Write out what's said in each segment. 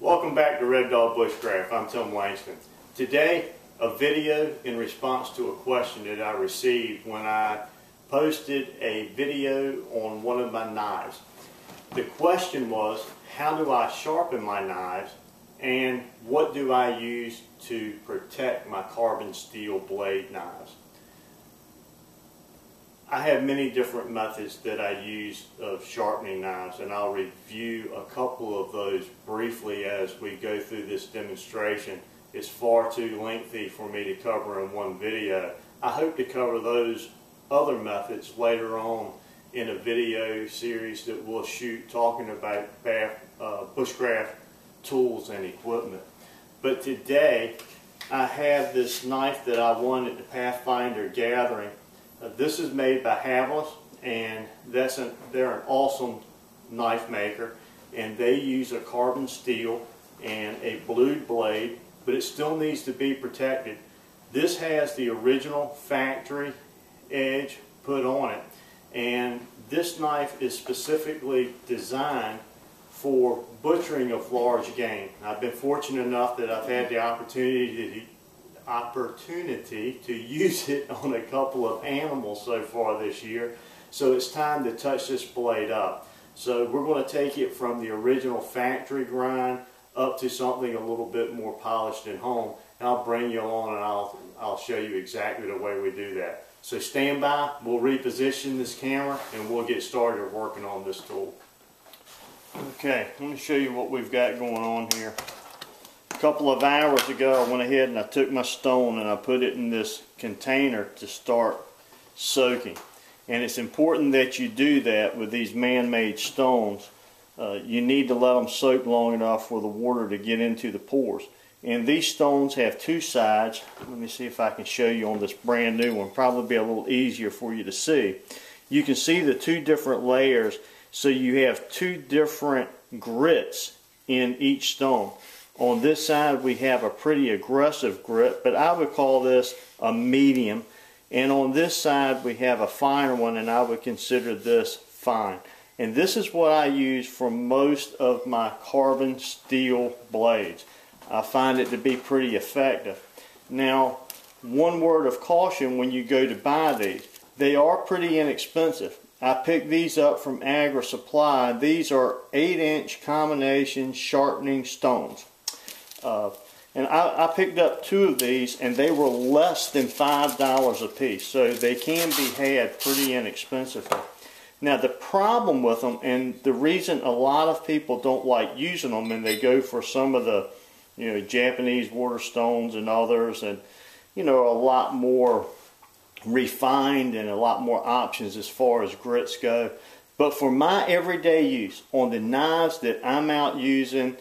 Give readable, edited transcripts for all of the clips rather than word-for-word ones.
Welcome back to Red Dog Bushcraft. I'm Tim Langston. Today, a video in response to a question that I received when I posted a video on one of my knives. The question was, how do I sharpen my knives and what do I use to protect my carbon steel blade knives? I have many different methods that I use of sharpening knives, and I'll review a couple of those briefly as we go through this demonstration. It's far too lengthy for me to cover in one video. I hope to cover those other methods later on in a video series that we'll shoot talking about bushcraft tools and equipment. But today I have this knife that I won at the Pathfinder Gathering. This is made by Havlis, and they're an awesome knife maker, and they use a carbon steel and a blued blade, but it still needs to be protected. This has the original factory edge put on it, and this knife is specifically designed for butchering of large game. I've been fortunate enough that I've had the opportunity to use it on a couple of animals so far this year, so it's time to touch this blade up. So we're going to take it from the original factory grind up to something a little bit more polished at home, and I'll bring you along and I'll show you exactly the way we do that. So stand by, we'll reposition this camera and we'll get started working on this tool. Okay, let me show you what we've got going on here. A couple of hours ago I went ahead and I took my stone and I put it in this container to start soaking. And it's important that you do that with these man-made stones. You need to let them soak long enough for the water to get into the pores. And these stones have two sides. Let me see if I can show you on this brand new one. Probably be a little easier for you to see. You can see the two different layers, so you have two different grits in each stone. On this side we have a pretty aggressive grit, but I would call this a medium. And on this side we have a finer one, and I would consider this fine. And this is what I use for most of my carbon steel blades. I find it to be pretty effective. Now, one word of caution when you go to buy these. They are pretty inexpensive. I picked these up from Agri Supply. These are 8-inch combination sharpening stones. And I picked up two of these, and they were less than $5 a piece, so they can be had pretty inexpensively. Now the problem with them, and the reason a lot of people don't like using them, and they go for some of the Japanese water stones and others, and a lot more refined and a lot more options as far as grits go. But for my everyday use on the knives that I'm out using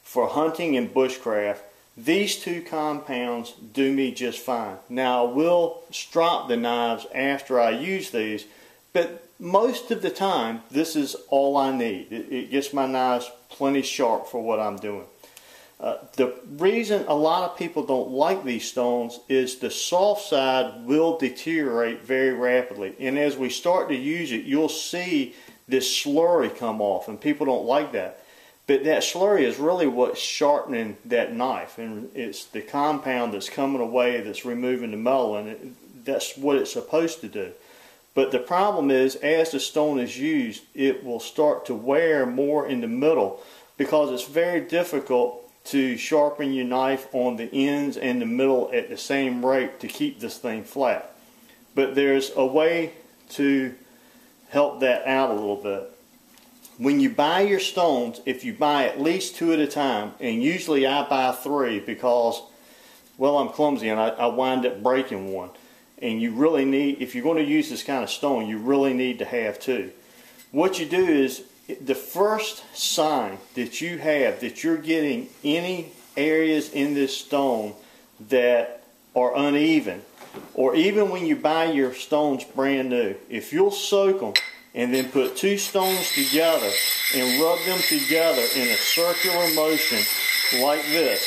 for hunting and bushcraft, these two compounds do me just fine. Now I will strop the knives after I use these, but most of the time this is all I need. It gets my knives plenty sharp for what I'm doing. The reason a lot of people don't like these stones is the soft side will deteriorate very rapidly, and as we start to use it you'll see this slurry come off, and people don't like that. But that slurry is really what's sharpening that knife, and it's the compound that's coming away that's removing the metal, and that's what it's supposed to do. But the problem is, as the stone is used, it will start to wear more in the middle, because it's very difficult to sharpen your knife on the ends and the middle at the same rate to keep this thing flat. But there's a way to help that out a little bit. When you buy your stones, if you buy at least 2 at a time, and usually I buy 3 because, well, I'm clumsy and I wind up breaking one. And you really need, if you're going to use this kind of stone, you really need to have 2. What you do is, the first sign that you have that you're getting any areas in this stone that are uneven, or even when you buy your stones brand new, if you'll soak them and then put 2 stones together and rub them together in a circular motion like this,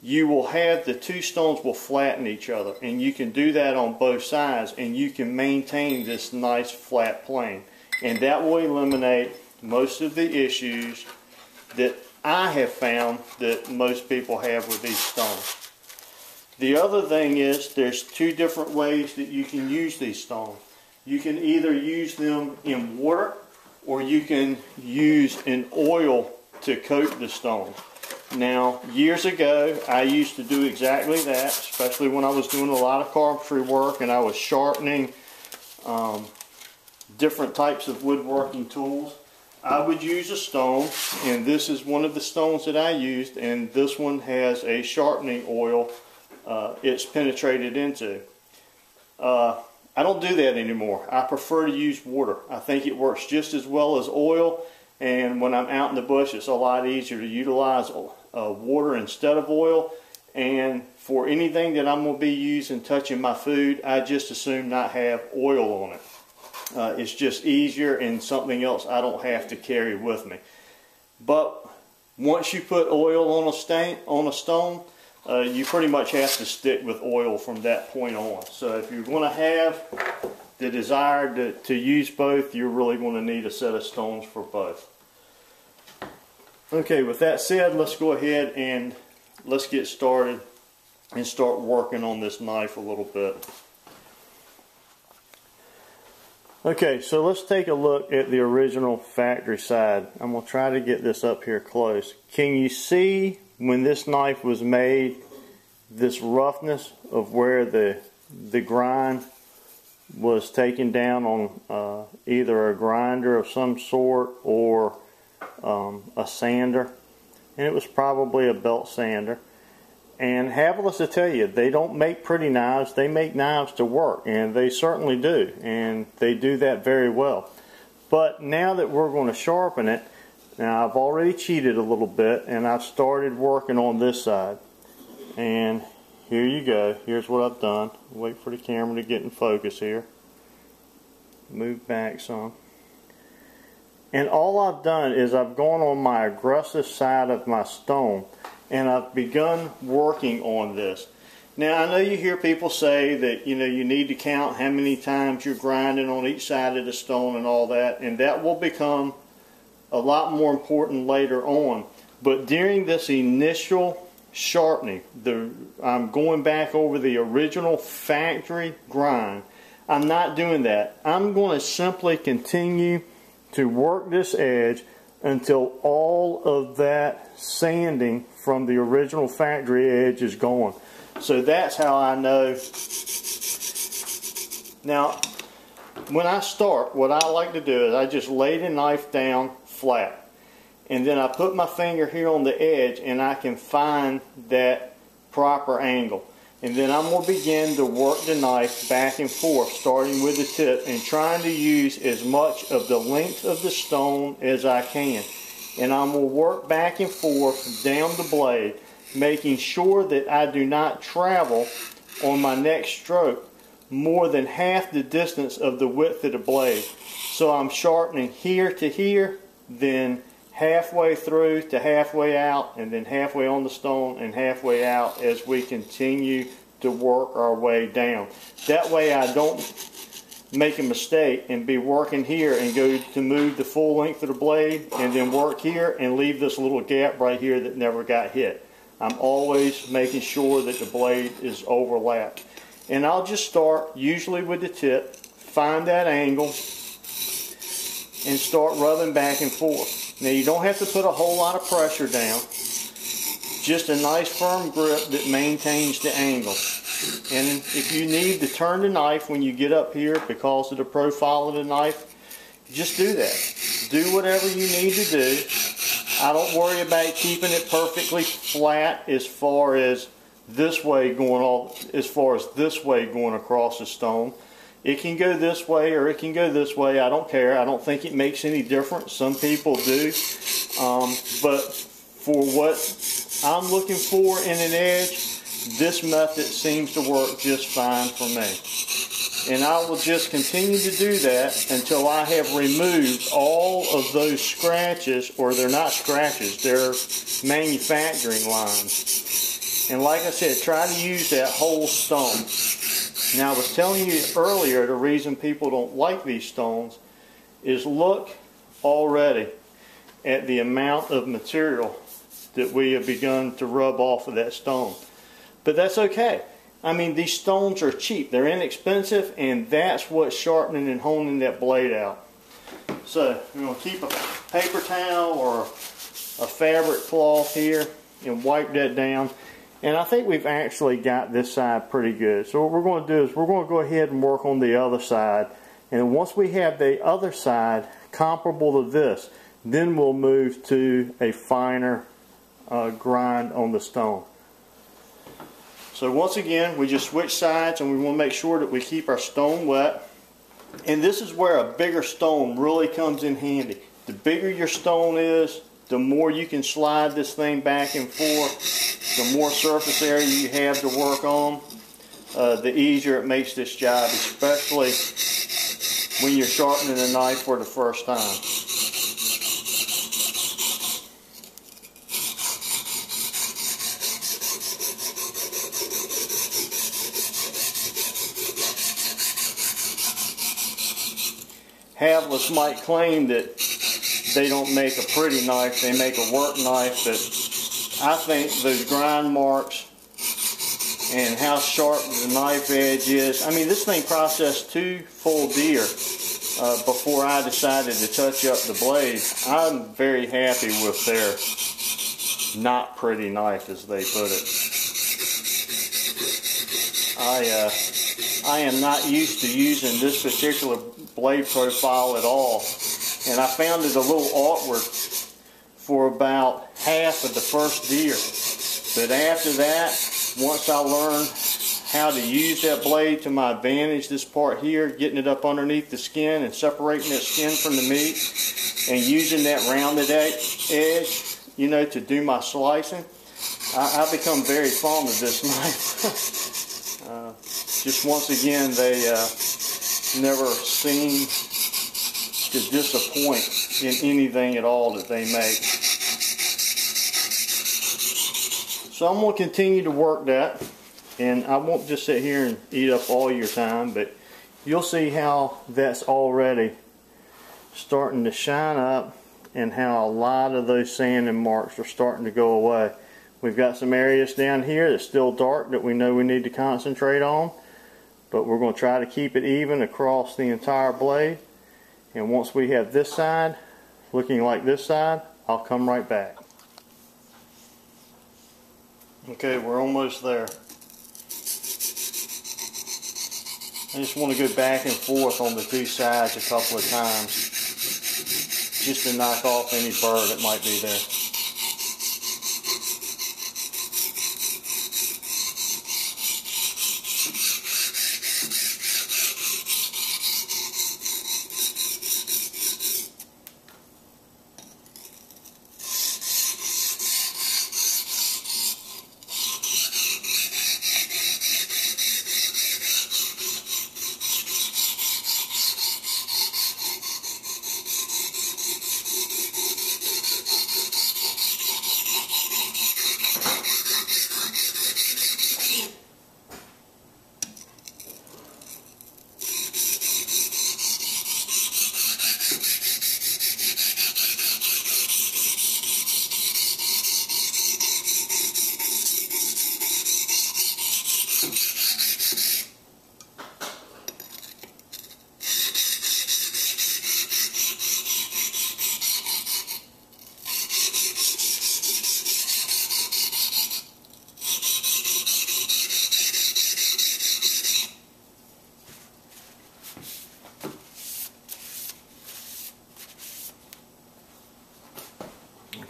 you will have the 2 stones will flatten each other, and you can do that on both sides, and you can maintain this nice flat plane, and that will eliminate most of the issues that I have found that most people have with these stones. The other thing is there's two different ways that you can use these stones. You can either use them in water or you can use an oil to coat the stones. Now, years ago, I used to do exactly that, especially when I was doing a lot of carpentry work and I was sharpening different types of woodworking tools. I would use a stone, and this is one of the stones that I used, and this one has a sharpening oil it's penetrated into. I don't do that anymore. I prefer to use water. I think it works just as well as oil, and when I'm out in the bush it's a lot easier to utilize water instead of oil. And for anything that I'm going to be using touching my food, I just assume not have oil on it. It's just easier and something else I don't have to carry with me. But once you put oil on a stone, you pretty much have to stick with oil from that point on. So if you're going to have the desire to use both, you're really going to need a set of stones for both. Okay, with that said, let's go ahead and let's get started and start working on this knife a little bit. Okay, so let's take a look at the original factory side. I'm going to try to get this up here close. Can you see when this knife was made, this roughness of where the grind was taken down on either a grinder of some sort or a sander? And it was probably a belt sander. And Haveless to tell you, they don't make pretty knives, they make knives to work, and they certainly do, and they do that very well. But now that we're going to sharpen it, now I've already cheated a little bit, and I've started working on this side. And here you go, here's what I've done. Wait for the camera to get in focus here. Move back some. And all I've done is I've gone on my aggressive side of my stone, and I've begun working on this. Now I know you hear people say that you need to count how many times you're grinding on each side of the stone and all that, and that will become a lot more important later on. But during this initial sharpening, I'm going back over the original factory grind. I'm not doing that. I'm going to simply continue to work this edge until all of that sanding from the original factory edge is gone. So that's how I know. Now, when I start, what I like to do is I just lay the knife down flat. And then I put my finger here on the edge and I can find that proper angle. And then I'm going to begin to work the knife back and forth, starting with the tip and trying to use as much of the length of the stone as I can. And I'm going to work back and forth down the blade, making sure that I do not travel on my next stroke more than half the distance of the width of the blade. So I'm sharpening here to here, then halfway through to halfway out, and then halfway on the stone and halfway out as we continue to work our way down. That way I don't make a mistake and be working here and go to move the full length of the blade and then work here and leave this little gap right here that never got hit. I'm always making sure that the blade is overlapped. And I'll just start usually with the tip, find that angle, and start rubbing back and forth. Now you don't have to put a whole lot of pressure down, just a nice firm grip that maintains the angle. And if you need to turn the knife when you get up here because of the profile of the knife, just do that. Do whatever you need to do. I don't worry about keeping it perfectly flat as far as this way going across the stone. It can go this way or it can go this way. I don't care. I don't think it makes any difference. Some people do. But for what I'm looking for in an edge, this method seems to work just fine for me. And I will just continue to do that until I have removed all of those scratches, or they're not scratches, they're manufacturing lines. And like I said, try to use that whole stone. Now I was telling you earlier, the reason people don't like these stones is look already at the amount of material that we have begun to rub off of that stone. But that's okay. I mean, these stones are cheap. They're inexpensive, and that's what's sharpening and honing that blade out. So I'm going to keep a paper towel or a fabric cloth here and wipe that down. And I think we've actually got this side pretty good. So what we're going to do is we're going to go ahead and work on the other side. And once we have the other side comparable to this, then we'll move to a finer grind on the stone. So once again, we just switch sides, and we want to make sure that we keep our stone wet. And this is where a bigger stone really comes in handy. The bigger your stone is, the more you can slide this thing back and forth, the more surface area you have to work on, the easier it makes this job, especially when you're sharpening a knife for the first time. Havless might claim that they don't make a pretty knife, they make a work knife, but I think those grind marks and how sharp the knife edge is. I mean, this thing processed 2 full deer before I decided to touch up the blade. I'm very happy with their not pretty knife, as they put it. I am not used to using this particular blade profile at all, and I found it a little awkward for about half of the first deer. But after that, once I learned how to use that blade to my advantage, this part here, getting it up underneath the skin and separating that skin from the meat, and using that rounded edge, you know, to do my slicing, I've become very fond of this knife. Just once again, they never seem to disappoint in anything at all that they make. So I'm going to continue to work that, and I won't just sit here and eat up all your time, but you'll see how that's already starting to shine up and how a lot of those sanding marks are starting to go away. We've got some areas down here that's still dark that we know we need to concentrate on, but we're going to try to keep it even across the entire blade. And once we have this side looking like this side, I'll come right back. Okay, we're almost there. I just want to go back and forth on the 2 sides a couple of times just to knock off any burr that might be there.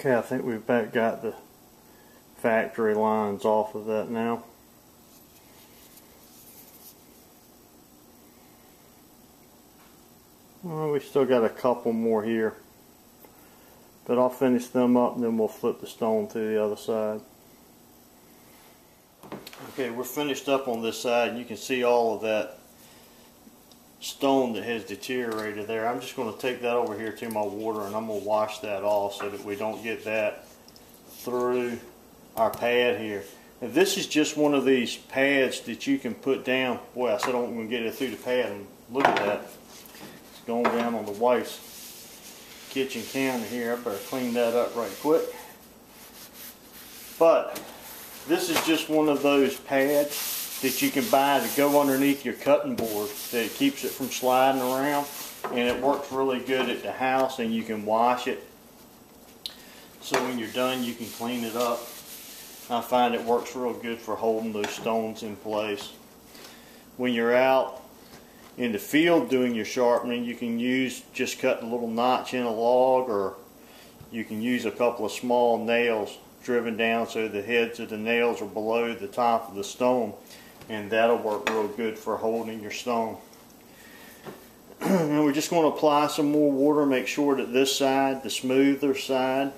Okay, I think we've got the factory lines off of that now. Well, we still got a couple more here, but I'll finish them up and then we'll flip the stone to the other side. Okay, we're finished up on this side, and you can see all of that stone that has deteriorated there. I'm just going to take that over here to my water, and I'm going to wash that off so that we don't get that through our pad here. Now, this is just one of these pads that you can put down. Boy, I said I'm going to get it through the pad, and look at that. It's going down on the wife's kitchen counter here. I better clean that up right quick. But this is just one of those pads that you can buy to go underneath your cutting board that keeps it from sliding around, and it works really good at the house, and you can wash it. So when you're done, you can clean it up. I find it works real good for holding those stones in place. When you're out in the field doing your sharpening, you can just cut a little notch in a log, or you can use a couple of small nails driven down so the heads of the nails are below the top of the stone, and that'll work real good for holding your stone. And we're just going to apply some more water. Make sure that this side, the smoother side,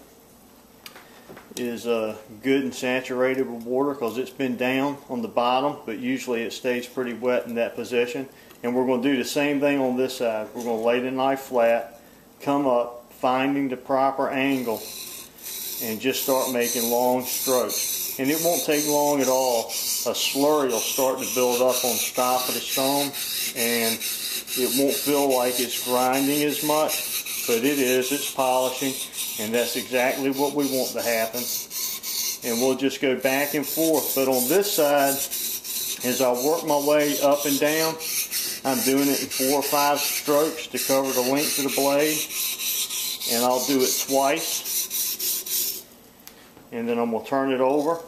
is good and saturated with water, because it's been down on the bottom, but usually it stays pretty wet in that position. And we're going to do the same thing on this side. We're going to lay the knife flat, come up, finding the proper angle, and just start making long strokes. And it won't take long at all. A slurry will start to build up on the top of the stone, and it won't feel like it's grinding as much, but it is. It's polishing, and that's exactly what we want to happen. And we'll just go back and forth. But on this side, as I work my way up and down, I'm doing it in 4 or 5 strokes to cover the length of the blade, and I'll do it twice, and then I'm going to turn it over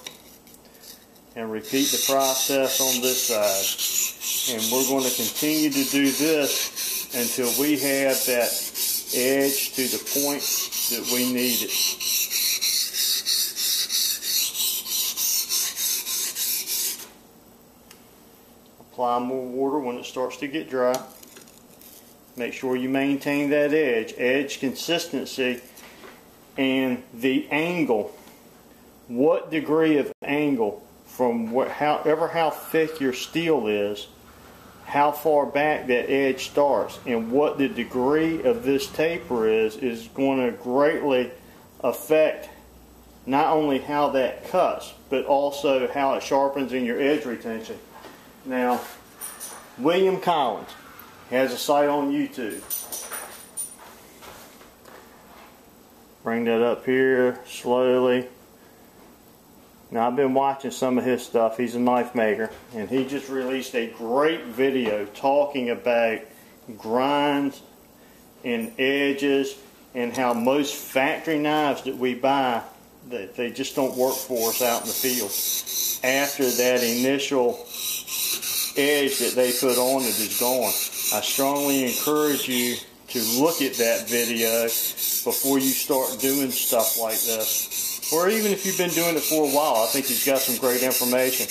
and repeat the process on this side. And we're going to continue to do this until we have that edge to the point that we need it. Apply more water when it starts to get dry. Make sure you maintain that edge consistency, and the angle. What degree of angle from how thick your steel is, how far back that edge starts, and what the degree of this taper is going to greatly affect not only how that cuts, but also how it sharpens in your edge retention. Now, William Collins has a site on YouTube. Bring that up here slowly. Now, I've been watching some of his stuff. He's a knife maker, and he just released a great video talking about grinds and edges, and how most factory knives that we buy, they just don't work for us out in the field. After that initial edge that they put on it is gone. I strongly encourage you to look at that video before you start doing stuff like this. Or even if you've been doing it for a while, I think he's got some great information.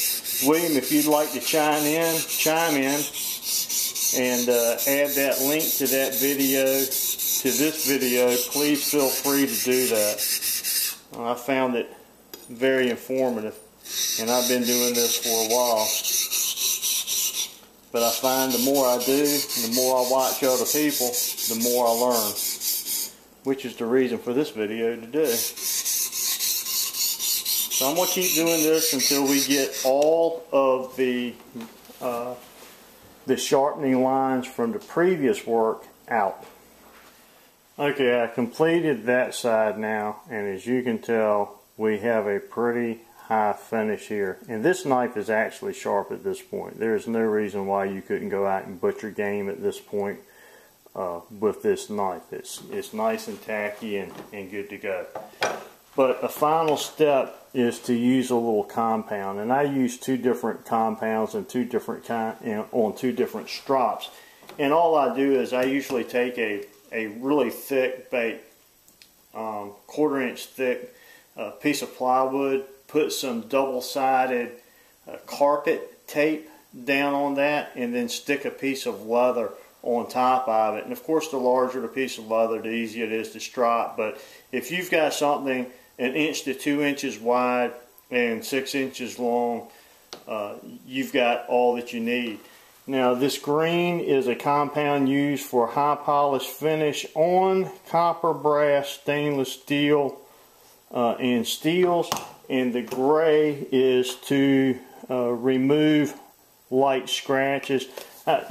William, if you'd like to chime in and add that link to that video, to this video, please feel free to do that. I found it very informative, and I've been doing this for a while. But I find the more I do, and the more I watch other people, the more I learn. Which is the reason for this video today. So I'm going to keep doing this until we get all of the sharpening lines from the previous work out. Okay, I completed that side now, and as you can tell, we have a pretty high finish here. And this knife is actually sharp at this point. There is no reason why you couldn't go out and butcher game at this point with this knife. It's nice and tacky and good to go. But a final step is to use a little compound, and I use 2 different compounds and on 2 different strops. And all I do is I usually take a really thick, 1/4 inch thick piece of plywood, put some double-sided carpet tape down on that, and then stick a piece of leather on top of it. And of course, the larger the piece of leather, the easier it is to strop. But if you've got something 1 inch to 2 inches wide and 6 inches long, you've got all that you need. Now, this green is a compound used for high polish finish on copper, brass, stainless steel, and steels. And the gray is to remove light scratches.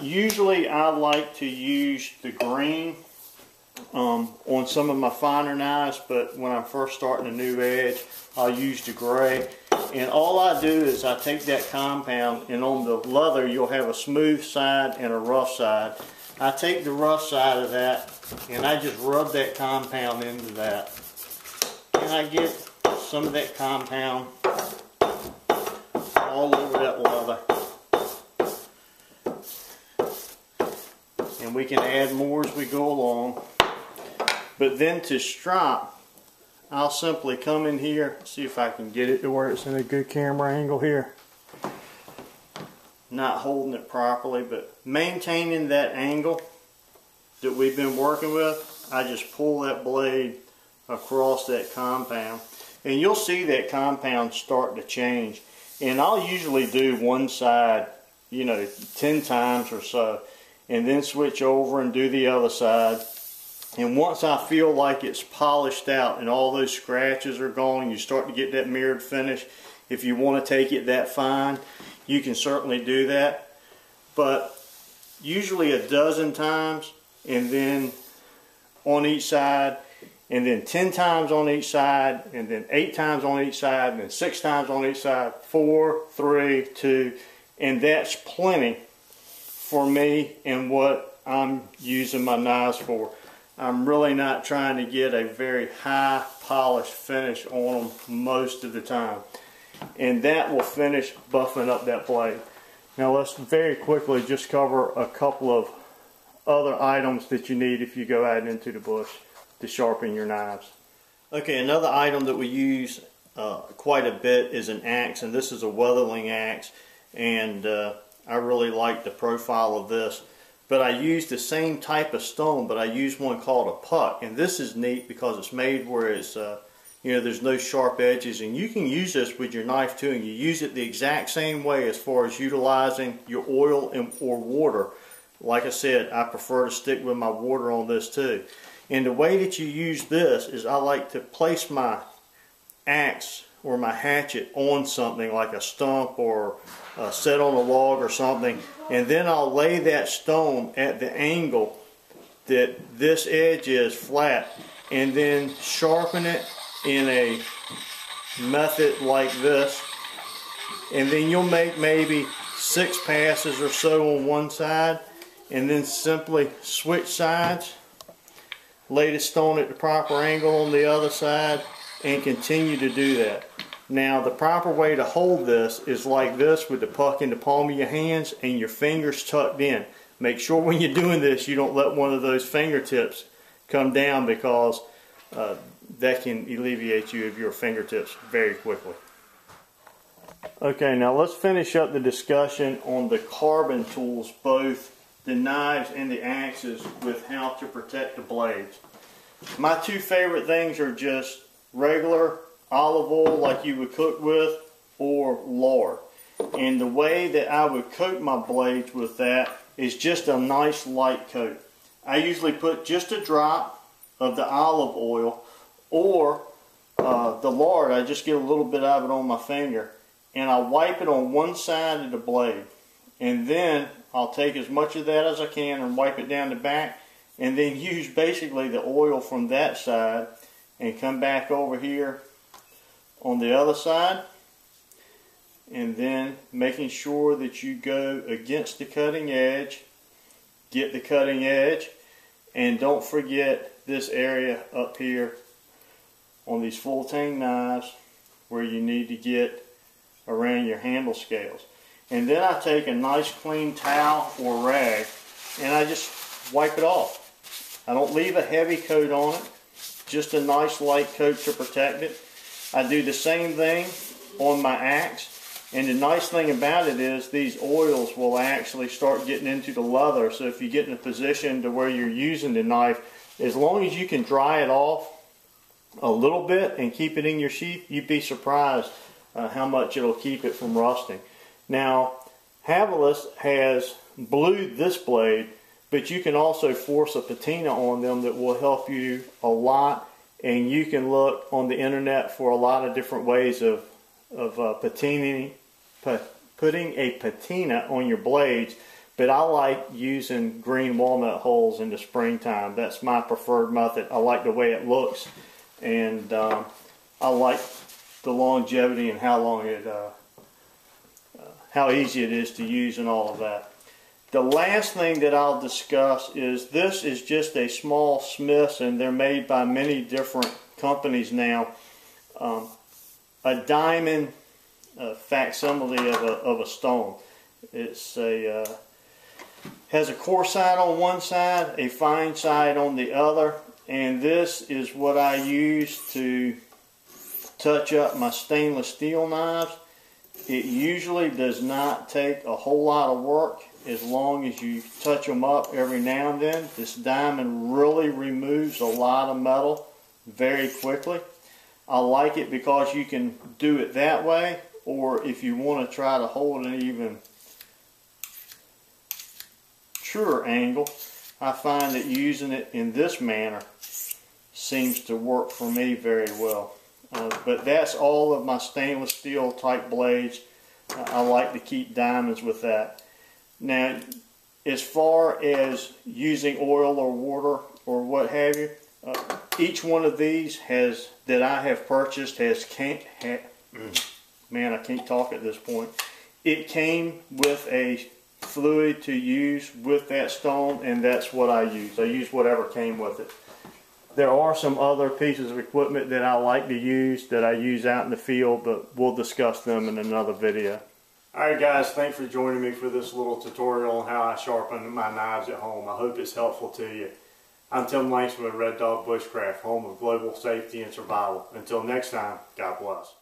Usually I like to use the green on some of my finer knives, but when I'm first starting a new edge, I'll use the gray. And all I do is I take that compound, and on the leather you'll have a smooth side and a rough side. I take the rough side of that and I just rub that compound into that. And I get some of that compound all over that leather. And we can add more as we go along. But then to strop, I'll simply come in here, see if I can get it to where it's in a good camera angle here. Not holding it properly, but maintaining that angle that we've been working with. I just pull that blade across that compound, and you'll see that compound start to change. And I'll usually do one side, 10 times or so, and then switch over and do the other side. And once I feel like it's polished out and all those scratches are gone, you start to get that mirrored finish. If you want to take it that fine, you can certainly do that. But usually a dozen times, and then on each side, and then 10 times on each side, and then 8 times on each side, and then 6 times on each side, 4, 3, 2, and that's plenty for me and what I'm using my knives for. I'm really not trying to get a very high polished finish on them most of the time. And that will finish buffing up that blade. Now let's very quickly just cover a couple of other items that you need if you go out into the bush to sharpen your knives. Okay, another item that we use quite a bit is an axe, and this is a weatherling axe, and I really like the profile of this. But I use the same type of stone, but I use one called a puck, and this is neat because it's made where it's there's no sharp edges, and you can use this with your knife too, and you use it the exact same way as far as utilizing your oil or water. Like I said, I prefer to stick with my water on this too. And the way that you use this is I like to place my axe or my hatchet on something like a stump or set on a log or something, and then I'll lay that stone at the angle that this edge is flat, and then sharpen it in a method like this, and then you'll make maybe 6 passes or so on one side, and then simply switch sides, lay the stone at the proper angle on the other side, and continue to do that. Now the proper way to hold this is like this, with the puck in the palm of your hands and your fingers tucked in. Make sure when you're doing this you don't let one of those fingertips come down, because that can alleviate you of your fingertips very quickly. Okay, now let's finish up the discussion on the carbon tools, both the knives and the axes, with how to protect the blades. My 2 favorite things are just regular olive oil like you would cook with, or lard. And the way that I would coat my blades with that is just a nice light coat. I usually put just a drop of the olive oil, or the lard. I just get a little bit of it on my finger, and I wipe it on one side of the blade, and then I'll take as much of that as I can and wipe it down the back, and then use basically the oil from that side and come back over here on the other side, and then making sure that you go against the cutting edge, get the cutting edge, and don't forget this area up here on these full tang knives where you need to get around your handle scales. And then I take a nice clean towel or rag and I just wipe it off. I don't leave a heavy coat on it, just a nice light coat to protect it. I do the same thing on my axe, and the nice thing about it is these oils will actually start getting into the leather, so if you get in a position to where you're using the knife, as long as you can dry it off a little bit and keep it in your sheath, you'd be surprised how much it'll keep it from rusting. Now, Havelis has blued this blade, but you can also force a patina on them that will help you a lot, and you can look on the internet for a lot of different ways of putting a patina on your blades, But I like using green walnut holes in the springtime. That's my preferred method. I like the way it looks, and I like the longevity and how long it, how easy it is to use and all of that. The last thing that I'll discuss is this is just a small Smith's, and they're made by many different companies now. A diamond facsimile of a stone. It's a has a coarse side on one side, a fine side on the other, and this is what I use to touch up my stainless steel knives. It usually does not take a whole lot of work as long as you touch them up every now and then. This diamond really removes a lot of metal very quickly. I like it because you can do it that way, or if you want to try to hold an even truer angle, I find that using it in this manner seems to work for me very well. But that's all of my stainless steel type blades. I like to keep diamonds with that. Now, as far as using oil or water or what have you, each one of these that I have purchased man, I can't talk at this point. It came with a fluid to use with that stone, and that's what I use. I use whatever came with it. There are some other pieces of equipment that I like to use that I use out in the field, but we'll discuss them in another video. Alright guys, thanks for joining me for this little tutorial on how I sharpen my knives at home. I hope it's helpful to you. I'm Tim Langston with Red Dog Bushcraft, home of global safety and survival. Until next time, God bless.